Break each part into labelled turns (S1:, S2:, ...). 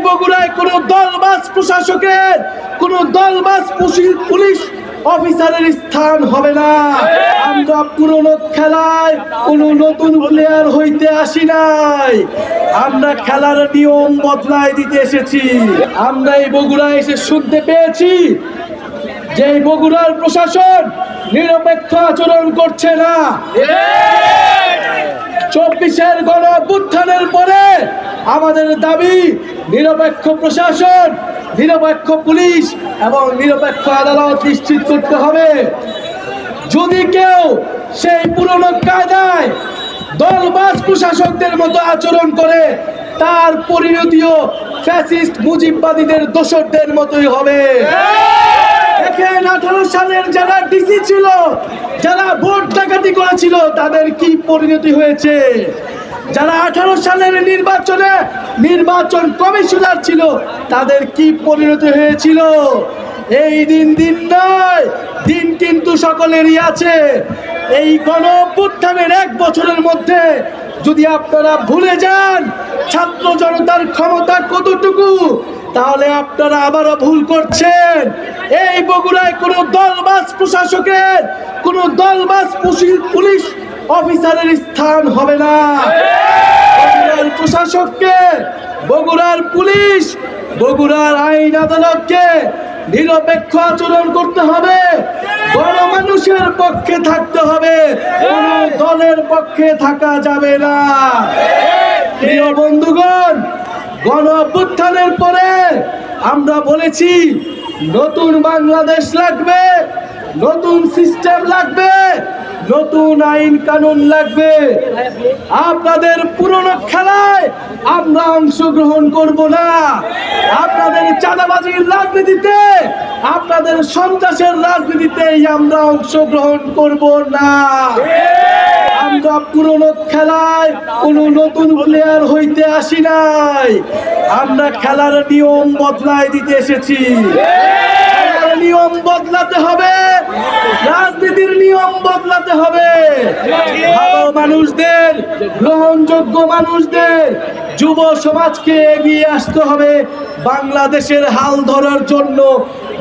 S1: বগুড়ায় কোন দলবাজ প্রশাসকের, কোন দলবাজ পুলিশ অফিসারের স্থান হবে না। আমরা পুরনো খেলায় কোন নতুন প্লেয়ার হইতে আসি নাই, আমরা খেলার নিয়ম বদলায় দিতে এসেছি। আমরা এই বগুড়ায় এসে শুনতে পেয়েছি যে বগুড়ার প্রশাসন নিরপেক্ষ আচরণ করছে না। 24-এর গণ-অভ্যুত্থানের পরে আমাদের দাবি নিরপেক্ষ প্রশাসন, নিরপেক্ষ পুলিশ এবং নিরপেক্ষ আদালত নিশ্চিত করতে হবে। যদি কেউ সেই পুরনো কায়দায় দলবাজ প্রশাসকদের মতো আচরণ করে, তার পরিণতিও ফ্যাসিস্ট মুজিববাদীদের দোসরদের মতোই হবে। দেখেন 18 সালের যারা ডিসি ছিল, যারা ভোট ডাকাতি করেছিল, তাদের কি পরিণতি হয়েছে। যারা 18 সালের নির্বাচন কমিশনার ছিল, তাদের কি পরিণতি হয়েছিল। এই দিন নয়, দিন কিন্তু সকলেরই আছে। এই গণ-অভ্যুত্থানের 1 বছরের মধ্যে যদি আপনারা ভুলে যান ছাত্র জনতার ক্ষমতা কতটুকু, তাহলে আপনারা আবারও ভুল করছেন। এই বগুড়ায় কোন দলবাজ প্রশাসকের, কোন দলবাজ পুলিশ অফিসারের স্থান হবে না। বগুড়ার প্রশাসককে, বগুড়ার পুলিশ, বগুড়ার আইন আদালতকে নিরপেক্ষ আচরণ করতে হবে, গণমানুষের পক্ষে থাকতে হবে, কোন দলের পক্ষে থাকা যাবে না। প্রিয় বন্ধুগণ, গণ-অভ্যুত্থানের পরে আমরা বলেছি নতুন বাংলাদেশ লাগবে, নতুন সিস্টেম লাগবে, নতুন আইন কানুন লাগবে। আপনাদের পুরনো খেলায় আমরা অংশগ্রহণ করব না। আপনাদের চাঁদাবাজির রাজনীতিতে, আপনাদের সন্ত্রাসের রাজনীতিতেই আমরা অংশগ্রহণ করব না। আমরা পুরনো খেলায় কোন নতুন প্লেয়ার হইতে আসি নাই, আমরা খেলার নিয়ম বদলায় দিতে এসেছি। নিয়ম বদলাতে হবে, রাজনীতির নিয়ম বদলাতে হবে। ভালো মানুষদের, গ্রহণযোগ্য মানুষদের, যুব সমাজকে এগিয়ে আসতে হবে বাংলাদেশের হাল ধরার জন্য,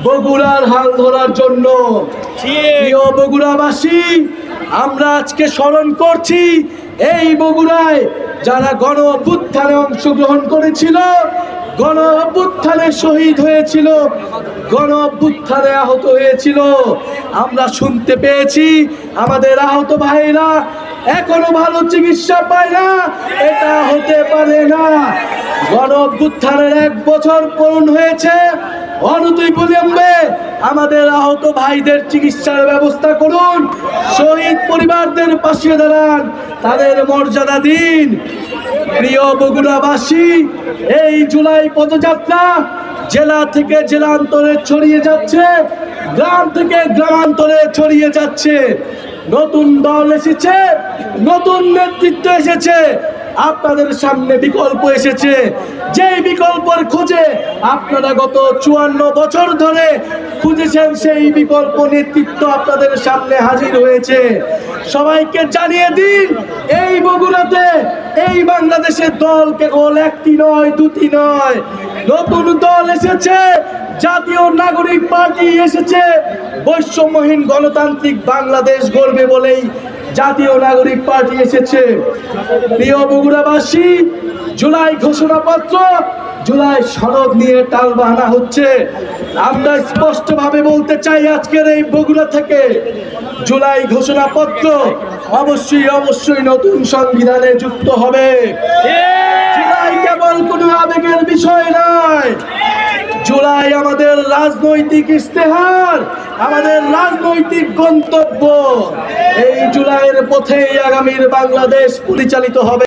S1: বগুড়ার হাল ধরার জন্য। প্রিয় বগুড়াবাসী, আমরা আজকে স্মরণ করছি এই বগুড়ায় যারা গণ-অভ্যুত্থানে অংশগ্রহণ করেছিল, গণ-অভ্যুত্থানে শহীদ হয়েছিল, গণ-অভ্যুত্থানে আহত হয়েছিল। আমরা শুনতে পেয়েছি আমাদের আহত ভাইরা এখনো ভালো চিকিৎসা পায় না। এটা হতে পারে না। গণ-অভ্যুত্থানের 1 বছর পূরণ হয়েছে, অনতিবিলম্বে আমাদের আহত ভাইদের চিকিৎসার ব্যবস্থা করুন। শহীদ পরিবারদের পাশে দাঁড়ান, তাদের মর্যাদা দিন। প্রিয় বগুড়াবাসী, এই জুলাই পদযাত্রা জেলা থেকে জেলান্তরে ছড়িয়ে যাচ্ছে, গ্রাম থেকে গ্রামান্তরে ছড়িয়ে যাচ্ছে। নতুন দল এসেছে, নতুন নেতৃত্ব এসেছে, আপনাদের সামনে বিকল্প এসেছে। যেই বিকল্পের খোঁজে আপনারা গত 54 বছর ধরে খুঁজেছেন, সেই বিকল্প নেতৃত্ব আপনাদের সামনে হাজির হয়েছে। সবাইকে জানিয়ে দিন, এই বগুড়াতে, এই বাংলাদেশের দল কেবল 1টি নয়, 2টি নয়, নতুন দল এসেছে। জাতীয় নাগরিক পার্টি এসেছে। বৈষম্যহীন গণতান্ত্রিক বাংলাদেশ গড়বে বলেই জাতীয় নাগরিক পার্টি এসেছে। প্রিয় বগুড়াবাসী, জুলাই ঘোষণাপত্র, জুলাই সনদ নিয়ে টালবাহানা হচ্ছে। আমরা স্পষ্টভাবে বলতে চাই আজকের এই বগুড়া থেকে, জুলাই ঘোষণাপত্র অবশ্যই নতুন সংবিধানে যুক্ত হবে। জুলাই কেবল কোনো আবেগের বিষয় নয়, জুলাই আমাদের রাজনৈতিক ইস্তেহার, আমাদের রাজনৈতিক গন্তব্য। এই জুলাইয়ের পথেই আগামীর বাংলাদেশ পরিচালিত হবে।